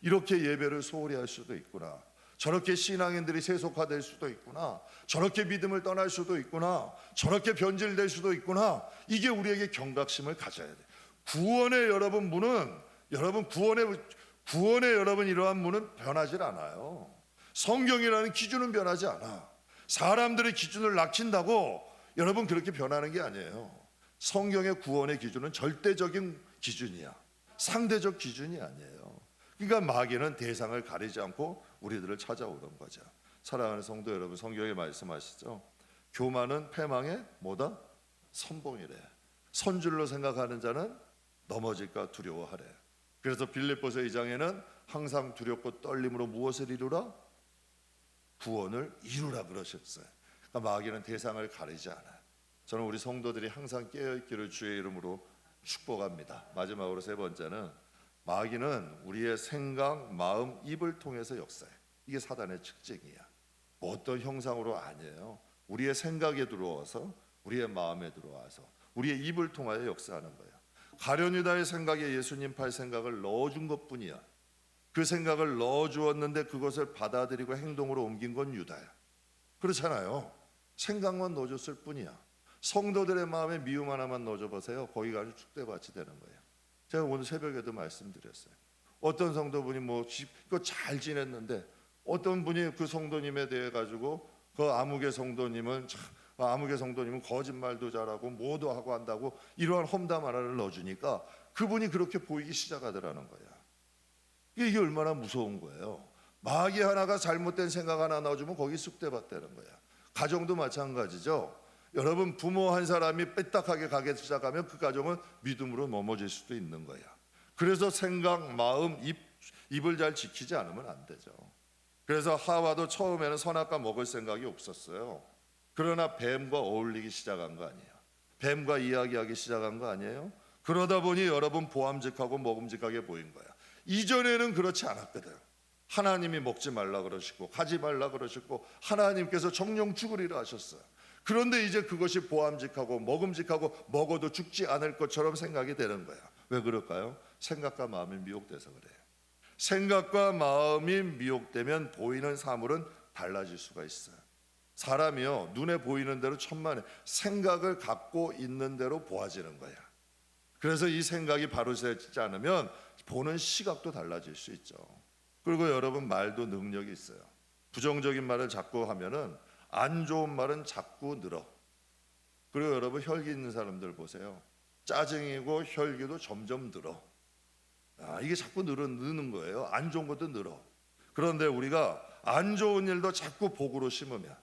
이렇게 예배를 소홀히 할 수도 있구나. 저렇게 신앙인들이 세속화될 수도 있구나. 저렇게 믿음을 떠날 수도 있구나. 저렇게 변질될 수도 있구나. 이게 우리에게 경각심을 가져야 돼. 구원의 여러분 문은 여러분 구원의 여러분 이러한 문은 변하질 않아요. 성경이라는 기준은 변하지 않아. 사람들의 기준을 낮춘다고 여러분 그렇게 변하는 게 아니에요. 성경의 구원의 기준은 절대적인 기준이야. 상대적 기준이 아니에요. 그러니까 마귀는 대상을 가리지 않고 우리들을 찾아오는 거죠. 사랑하는 성도 여러분, 성경에 말씀하시죠. 교만은 패망의 뭐다? 선봉이래. 선줄로 생각하는 자는 넘어질까 두려워하래. 그래서 빌립보서 2장에는 항상 두렵고 떨림으로 무엇을 이루라? 구원을 이루라 그러셨어요. 그러니까 마귀는 대상을 가리지 않아요. 저는 우리 성도들이 항상 깨어있기를 주의 이름으로 축복합니다. 마지막으로 세 번째는 마귀는 우리의 생각, 마음, 입을 통해서 역사해. 이게 사단의 특징이야. 뭐 어떤 형상으로 아니에요. 우리의 생각에 들어와서, 우리의 마음에 들어와서, 우리의 입을 통하여 역사하는 거예요. 가룟 유다의 생각에 예수님 팔 생각을 넣어준 것뿐이야. 그 생각을 넣어주었는데 그것을 받아들이고 행동으로 옮긴 건 유다야. 그렇잖아요. 생각만 넣어줬을 뿐이야. 성도들의 마음에 미움 하나만 넣어줘 보세요. 거기가 아주 축대밭이 되는 거예요. 제가 오늘 새벽에도 말씀드렸어요. 어떤 성도분이 뭐 이거 잘 지냈는데 어떤 분이 그 성도님에 대해 가지고 그 아무개 성도님은 거짓말도 잘하고 뭐도 하고 한다고 이러한 험담 하나를 넣어주니까 그분이 그렇게 보이기 시작하더라는 거야. 이게 얼마나 무서운 거예요. 마귀 하나가 잘못된 생각 하나 넣어주면 거기 쑥대밭 되는 거야. 가정도 마찬가지죠. 여러분 부모 한 사람이 삐딱하게 가기 시작하면 그 가정은 믿음으로 넘어질 수도 있는 거야. 그래서 생각, 마음, 입을 잘 지키지 않으면 안 되죠. 그래서 하와도 처음에는 선악과 먹을 생각이 없었어요. 그러나 뱀과 어울리기 시작한 거 아니에요. 뱀과 이야기하기 시작한 거 아니에요. 그러다 보니 여러분 보암직하고 먹음직하게 보인 거야. 이전에는 그렇지 않았거든. 하나님이 먹지 말라 그러시고 가지 말라 그러시고 하나님께서 정령 죽으리라 하셨어요. 그런데 이제 그것이 보암직하고 먹음직하고 먹어도 죽지 않을 것처럼 생각이 되는 거야. 왜 그럴까요? 생각과 마음이 미혹돼서 그래요. 생각과 마음이 미혹되면 보이는 사물은 달라질 수가 있어요. 사람이요 눈에 보이는 대로 천만에 생각을 갖고 있는 대로 보아지는 거야. 그래서 이 생각이 바로 서지 않으면 보는 시각도 달라질 수 있죠. 그리고 여러분 말도 능력이 있어요. 부정적인 말을 자꾸 하면은 안 좋은 말은 자꾸 늘어. 그리고 여러분 혈기 있는 사람들 보세요. 짜증이고 혈기도 점점 늘어. 이게 자꾸 느는 거예요. 안 좋은 것도 늘어. 그런데 우리가 안 좋은 일도 자꾸 복으로 심으면,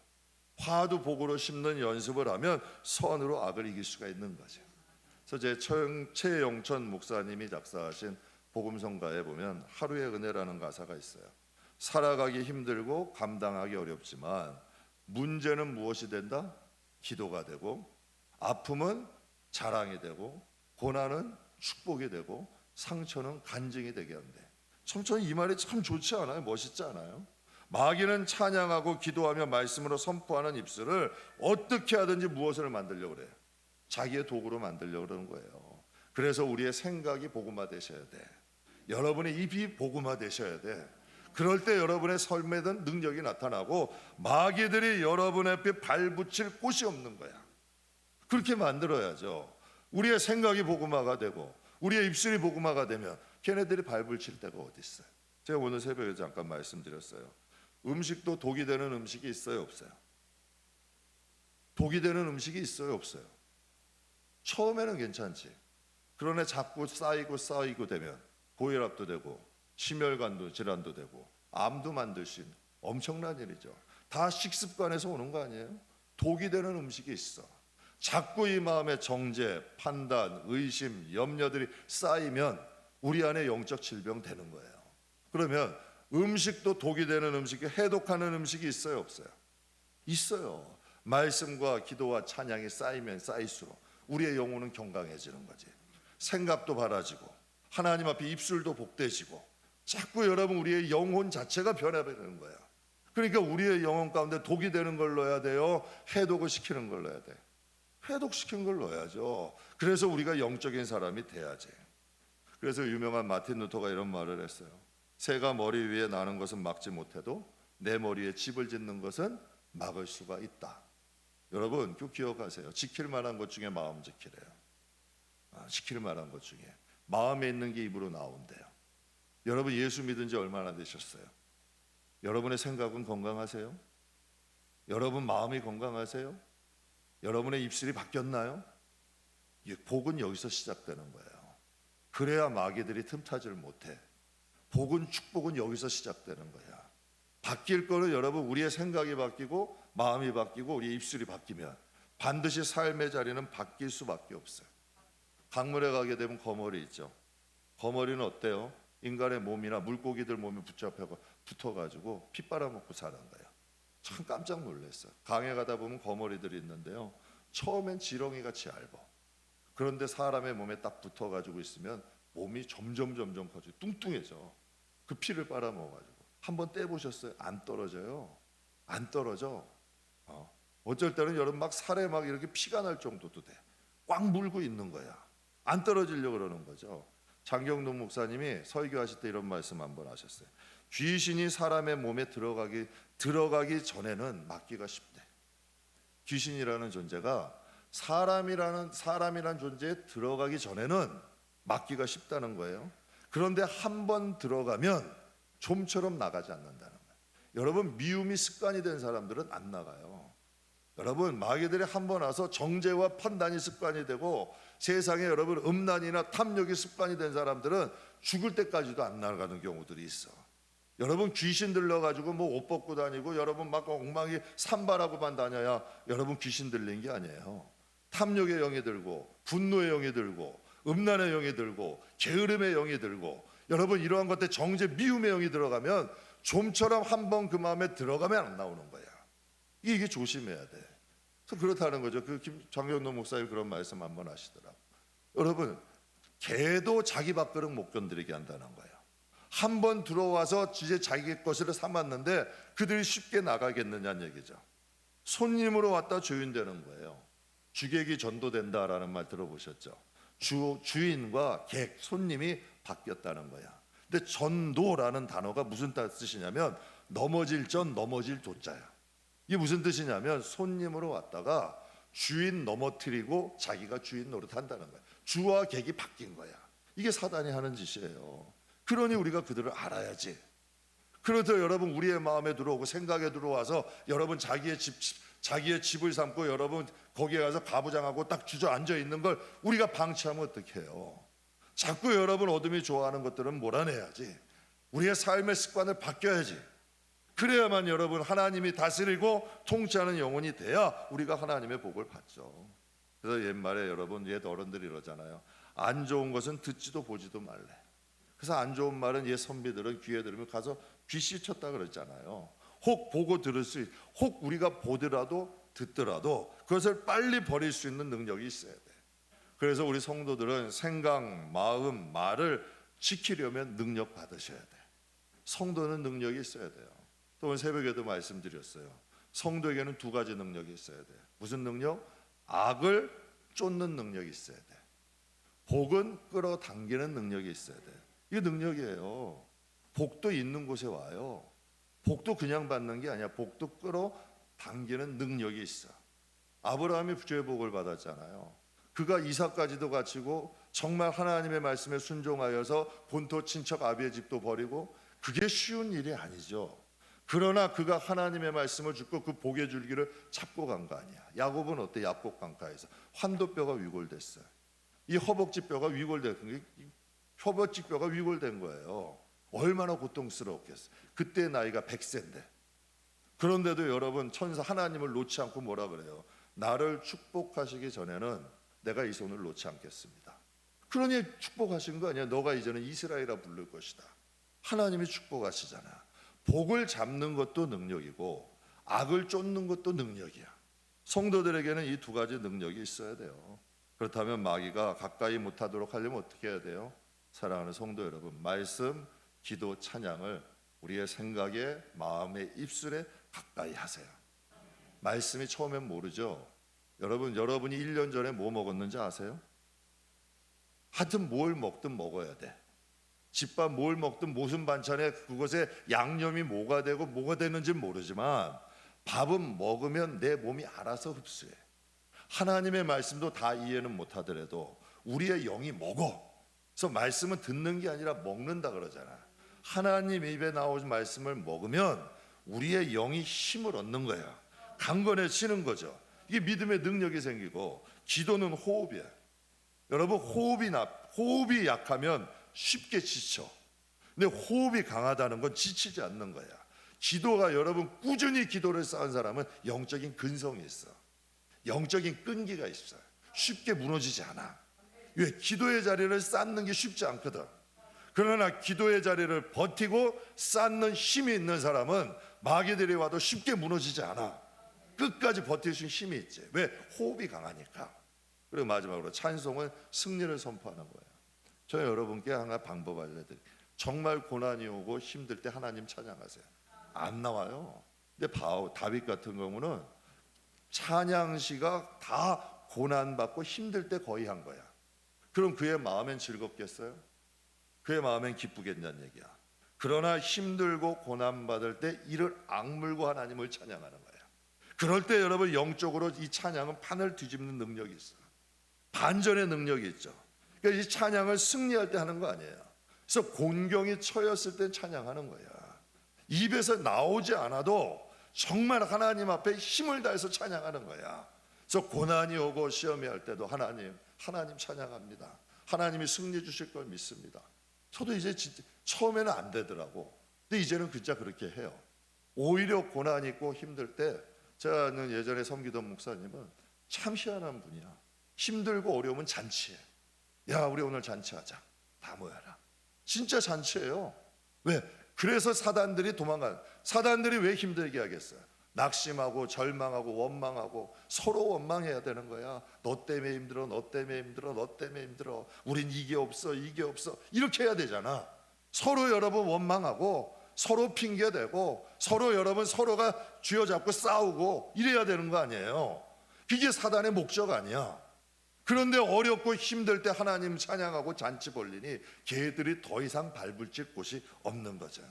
화도 복으로 심는 연습을 하면 선으로 악을 이길 수가 있는 거죠. 그래서 제 최영천 목사님이 작사하신 복음성가에 보면 하루의 은혜라는 가사가 있어요. 살아가기 힘들고 감당하기 어렵지만 문제는 무엇이 된다? 기도가 되고, 아픔은 자랑이 되고, 고난은 축복이 되고, 상처는 간증이 되게 한대. 저는 이 말이 참 좋지 않아요? 멋있지 않아요? 마귀는 찬양하고 기도하며 말씀으로 선포하는 입술을 어떻게 하든지 무엇을 만들려고 그래요? 자기의 도구로 만들려고 그러는 거예요. 그래서 우리의 생각이 복음화 되셔야 돼. 여러분의 입이 복음화 되셔야 돼. 그럴 때 여러분의 삶에는 능력이 나타나고 마귀들이 여러분 앞에 발붙일 곳이 없는 거야. 그렇게 만들어야죠. 우리의 생각이 복음화가 되고 우리의 입술이 복음화가 되면 걔네들이 발붙일 데가 어디 있어요? 제가 오늘 새벽에 잠깐 말씀드렸어요. 음식도 독이 되는 음식이 있어요, 없어요? 독이 되는 음식이 있어요, 없어요? 처음에는 괜찮지. 그러나 자꾸 쌓이고 되면 고혈압도 되고 심혈관도 질환도 되고 암도 만들 수 있는 엄청난 일이죠. 다 식습관에서 오는 거 아니에요? 독이 되는 음식이 있어. 자꾸 이 마음에 정죄, 판단, 의심, 염려들이 쌓이면 우리 안에 영적 질병 되는 거예요. 그러면 음식도 독이 되는 음식이 해독하는 음식이 있어요, 없어요? 있어요. 말씀과 기도와 찬양이 쌓이면 쌓일수록 우리의 영혼은 건강해지는 거지. 생각도 바라지고 하나님 앞에 입술도 복되지고 자꾸 여러분 우리의 영혼 자체가 변화되는 거야. 그러니까 우리의 영혼 가운데 독이 되는 걸 넣어야 돼요? 해독을 시키는 걸 넣어야 돼? 해독시킨 걸 넣어야죠. 그래서 우리가 영적인 사람이 돼야지. 그래서 유명한 마틴 루터가 이런 말을 했어요. 새가 머리 위에 나는 것은 막지 못해도 내 머리에 집을 짓는 것은 막을 수가 있다. 여러분 그 기억하세요. 지킬 만한 것 중에 마음 지키래요. 지킬 만한 것 중에 마음에 있는 게 입으로 나온대요. 여러분 예수 믿은 지 얼마나 되셨어요? 여러분의 생각은 건강하세요? 여러분 마음이 건강하세요? 여러분의 입술이 바뀌었나요? 복은 여기서 시작되는 거예요. 그래야 마귀들이 틈타지를 못해. 복은 축복은 여기서 시작되는 거야. 바뀔 거는 여러분 우리의 생각이 바뀌고 마음이 바뀌고 우리의 입술이 바뀌면 반드시 삶의 자리는 바뀔 수밖에 없어요. 강물에 가게 되면 거머리 있죠. 거머리는 어때요? 인간의 몸이나 물고기들 몸에 붙어가지고 피 빨아먹고 사는 거예요. 참 깜짝 놀랐어요. 강에 가다 보면 거머리들이 있는데요. 처음엔 지렁이 같이 얇아. 그런데 사람의 몸에 딱 붙어가지고 있으면 몸이 점점 커지고 뚱뚱해져. 그 피를 빨아먹어가지고. 한번 떼보셨어요? 안 떨어져요. 안 떨어져. 어쩔 때는 여러분 막 살에 막 이렇게 피가 날 정도도 돼. 꽉 물고 있는 거야. 안 떨어지려고 그러는 거죠. 장경동 목사님이 설교하실 때 이런 말씀 한번 하셨어요. 귀신이 사람의 몸에 들어가기 전에는 막기가 쉽대. 귀신이라는 존재가 사람이라는 존재에 들어가기 전에는 막기가 쉽다는 거예요. 그런데 한 번 들어가면 좀처럼 나가지 않는다는 거예요. 여러분 미움이 습관이 된 사람들은 안 나가요. 여러분 마귀들이 한 번 와서 정죄와 판단이 습관이 되고 세상에 여러분 음란이나 탐욕이 습관이 된 사람들은 죽을 때까지도 안 나가는 경우들이 있어. 여러분 귀신 들려가지고 뭐 옷 벗고 다니고 여러분 막 엉망이 산발하고만 다녀야 여러분 귀신 들린 게 아니에요. 탐욕의 영이 들고 분노의 영이 들고 음란의 영이 들고 게으름의 영이 들고 여러분 이러한 것들 정죄 미움의 영이 들어가면 좀처럼 한 번 그 마음에 들어가면 안 나오는 거야. 이게 조심해야 돼. 그래서 그렇다는 거죠. 그 장경동 목사님 그런 말씀 한번 하시더라고. 여러분 개도 자기 밥그릇 못 건드리게 한다는 거예요. 한 번 들어와서 이제 자기 것으로 삼았는데 그들이 쉽게 나가겠느냐는 얘기죠. 손님으로 왔다 주인되는 거예요. 주객이 전도된다라는 말 들어보셨죠? 주인과 객, 손님이 바뀌었다는 거야. 근데 전도라는 단어가 무슨 뜻이냐면 넘어질 전 넘어질 도자야. 이게 무슨 뜻이냐면 손님으로 왔다가 주인 넘어뜨리고 자기가 주인 노릇한다는 거야. 주와 객이 바뀐 거야. 이게 사단이 하는 짓이에요. 그러니 우리가 그들을 알아야지. 그래서 여러분 우리의 마음에 들어오고 생각에 들어와서 여러분 자기의 집을 삼고 여러분 거기에 가서 가부장하고 딱 주저앉아 있는 걸 우리가 방치하면 어떡해요? 자꾸 여러분 어둠이 좋아하는 것들은 몰아내야지. 우리의 삶의 습관을 바뀌어야지. 그래야만 여러분 하나님이 다스리고 통치하는 영혼이 돼야 우리가 하나님의 복을 받죠. 그래서 옛말에 여러분 옛 어른들이 이러잖아요. 안 좋은 것은 듣지도 보지도 말래. 그래서 안 좋은 말은 옛 선비들은 귀에 들으면 가서 귀 씻혔다 그랬잖아요. 혹 보고 혹 우리가 보더라도 듣더라도 그것을 빨리 버릴 수 있는 능력이 있어야 돼. 그래서 우리 성도들은 생각, 마음, 말을 지키려면 능력 받으셔야 돼. 성도는 능력이 있어야 돼요. 또 오늘 새벽에도 말씀드렸어요. 성도에게는 두 가지 능력이 있어야 돼. 무슨 능력? 악을 쫓는 능력이 있어야 돼. 복은 끌어당기는 능력이 있어야 돼. 이게 능력이에요. 복도 있는 곳에 와요. 복도 그냥 받는 게 아니야. 복도 끌어당기는 능력이 있어. 아브라함이 주의 복을 받았잖아요. 그가 이삭까지도 갖추고 정말 하나님의 말씀에 순종하여서 본토 친척 아비의 집도 버리고 그게 쉬운 일이 아니죠. 그러나 그가 하나님의 말씀을 듣고 그 복의 줄기를 잡고 간 거 아니야. 야곱은 어때? 야곱 강가에서 환도뼈가 위골됐어요. 이 허벅지 뼈가 위골된 거예요. 얼마나 고통스러웠겠어. 그때 나이가 100세인데. 그런데도 여러분 천사 하나님을 놓지 않고 뭐라 그래요? 나를 축복하시기 전에는 내가 이 손을 놓지 않겠습니다. 그러니 축복하신 거 아니야. 너가 이제는 이스라엘이라 부를 것이다. 하나님이 축복하시잖아. 복을 잡는 것도 능력이고 악을 쫓는 것도 능력이야. 성도들에게는 이 두 가지 능력이 있어야 돼요. 그렇다면 마귀가 가까이 못하도록 하려면 어떻게 해야 돼요? 사랑하는 성도 여러분, 말씀, 기도, 찬양을 우리의 생각에, 마음에, 입술에 가까이 하세요. 말씀이 처음엔 모르죠. 여러분이 1년 전에 뭐 먹었는지 아세요? 하여튼 뭘 먹든 먹어야 돼. 집밥 뭘 먹든 무슨 반찬에 그것에 양념이 뭐가 되고 뭐가 되는지 모르지만 밥은 먹으면 내 몸이 알아서 흡수해. 하나님의 말씀도 다 이해는 못하더라도 우리의 영이 먹어. 그래서 말씀은 듣는 게 아니라 먹는다 그러잖아. 하나님 입에 나오는 말씀을 먹으면 우리의 영이 힘을 얻는 거야. 강건해지는 거죠. 이게 믿음의 능력이 생기고 기도는 호흡이야. 여러분 호흡이 약하면 쉽게 지쳐. 근데 호흡이 강하다는 건 지치지 않는 거야. 기도가 여러분 꾸준히 기도를 쌓은 사람은 영적인 근성이 있어. 영적인 끈기가 있어요. 쉽게 무너지지 않아. 왜? 기도의 자리를 쌓는 게 쉽지 않거든. 그러나 기도의 자리를 버티고 쌓는 힘이 있는 사람은 마귀들이 와도 쉽게 무너지지 않아. 끝까지 버틸 수 있는 힘이 있지. 왜? 호흡이 강하니까. 그리고 마지막으로 찬송은 승리를 선포하는 거예요. 저 여러분께 하나 방법 알려드릴게요. 정말 고난이 오고 힘들 때 하나님 찬양하세요. 안 나와요. 근데 다윗 같은 경우는 찬양시가 다 고난받고 힘들 때 거의 한 거야. 그럼 그의 마음엔 즐겁겠어요? 그의 마음엔 기쁘겠냐는 얘기야. 그러나 힘들고 고난받을 때 이를 악물고 하나님을 찬양하는 거야. 그럴 때 여러분 영적으로 이 찬양은 판을 뒤집는 능력이 있어요. 반전의 능력이 있죠. 그러니까 이 찬양을 승리할 때 하는 거 아니에요. 그래서 곤경이 처했을 때 찬양하는 거야. 입에서 나오지 않아도 정말 하나님 앞에 힘을 다해서 찬양하는 거야. 그래서 고난이 오고 시험이 할 때도 하나님 찬양합니다. 하나님이 승리 주실 걸 믿습니다. 저도 이제 처음에는 안 되더라고. 근데 이제는 진짜 그렇게 해요. 오히려 고난 있고 힘들 때 제가 아는 예전에 섬기던 목사님은 참 희한한 분이야. 힘들고 어려우면 잔치해. 야, 우리 오늘 잔치하자. 다 모여라. 진짜 잔치예요. 왜? 그래서 사단들이 사단들이 왜 힘들게 하겠어요? 낙심하고 절망하고 원망하고 서로 원망해야 되는 거야. 너 때문에 힘들어, 너 때문에 힘들어, 너 때문에 힘들어. 우린 이게 없어, 이게 없어. 이렇게 해야 되잖아. 서로 여러분 원망하고 서로 핑계대고 서로 여러분 서로가 쥐어잡고 싸우고 이래야 되는 거 아니에요. 그게 사단의 목적 아니야. 그런데 어렵고 힘들 때 하나님 찬양하고 잔치 벌리니 걔들이 더 이상 발붙일 곳이 없는 거죠.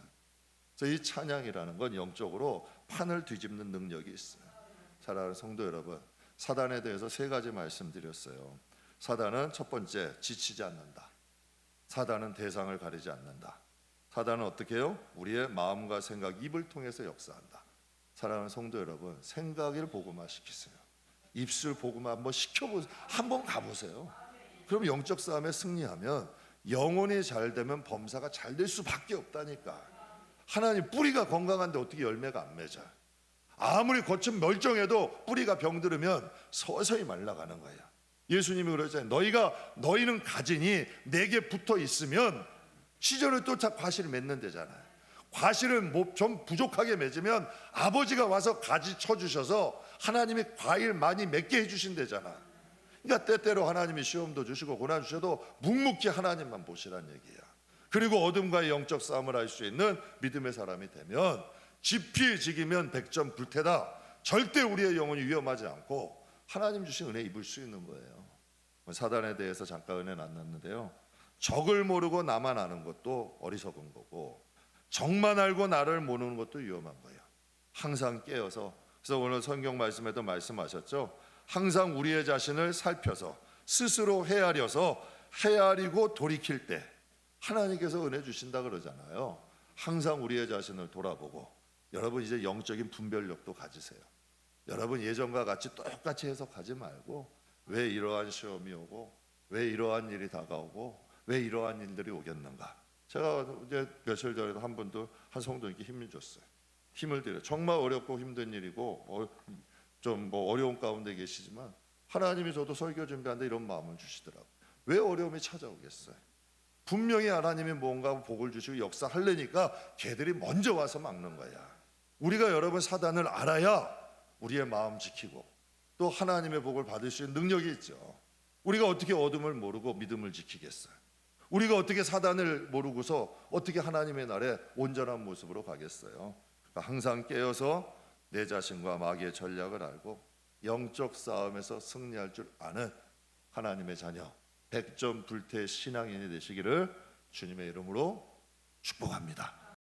그래서 이 찬양이라는 건 영적으로 판을 뒤집는 능력이 있어요. 사랑하는 성도 여러분, 사단에 대해서 세 가지 말씀드렸어요. 사단은 첫 번째, 지치지 않는다. 사단은 대상을 가리지 않는다. 사단은 어떻게 해요? 우리의 마음과 생각, 입을 통해서 역사한다. 사랑하는 성도 여러분, 생각을 복음화시키세요. 입술 복음화 한번 시켜보세요. 한번 가보세요. 그럼 영적 싸움에 승리하면 영혼이 잘 되면 범사가 잘 될 수밖에 없다니까. 하나님 뿌리가 건강한데 어떻게 열매가 안 맺어요? 아무리 겉은 멀쩡해도 뿌리가 병들으면 서서히 말라가는 거야. 예수님이 그러잖아요. 너희는 가지니 내게 붙어 있으면 시절을 또 과실을 맺는 데잖아요. 과실을 좀 부족하게 맺으면 아버지가 와서 가지 쳐주셔서 하나님이 과일 많이 맺게 해주신대잖아. 그러니까 때때로 하나님이 시험도 주시고 고난 주셔도 묵묵히 하나님만 보시란 얘기야. 그리고 어둠과의 영적 싸움을 할 수 있는 믿음의 사람이 되면 지피지기면 백전 불태다. 절대 우리의 영혼이 위험하지 않고 하나님 주신 은혜 입을 수 있는 거예요. 사단에 대해서 잠깐 은혜 나눴는데요. 적을 모르고 나만 아는 것도 어리석은 거고 적만 알고 나를 모르는 것도 위험한 거예요. 항상 깨어서, 그래서 오늘 성경 말씀에도 말씀하셨죠. 항상 우리의 자신을 살펴서 스스로 헤아리고 돌이킬 때 하나님께서 은혜 주신다 그러잖아요. 항상 우리의 자신을 돌아보고 여러분 이제 영적인 분별력도 가지세요. 여러분 예전과 같이 똑같이 해석하지 말고 왜 이러한 시험이 오고 왜 이러한 일이 다가오고 왜 이러한 일들이 오겠는가. 제가 이제 며칠 전에도 한 성도님께 힘을 줬어요. 힘을 드려. 정말 어렵고 힘든 일이고 좀 어려운 가운데 계시지만 하나님이 저도 설교 준비하는데 이런 마음을 주시더라고요. 왜 어려움이 찾아오겠어요? 분명히 하나님이 뭔가 복을 주시고 역사하려니까 걔들이 먼저 와서 막는 거야. 우리가 여러분 사단을 알아야 우리의 마음 지키고 또 하나님의 복을 받을 수 있는 능력이 있죠. 우리가 어떻게 어둠을 모르고 믿음을 지키겠어요? 우리가 어떻게 사단을 모르고서 어떻게 하나님의 날에 온전한 모습으로 가겠어요? 그러니까 항상 깨어서 내 자신과 마귀의 전략을 알고 영적 싸움에서 승리할 줄 아는 하나님의 자녀 백전 불태 신앙인이 되시기를 주님의 이름으로 축복합니다.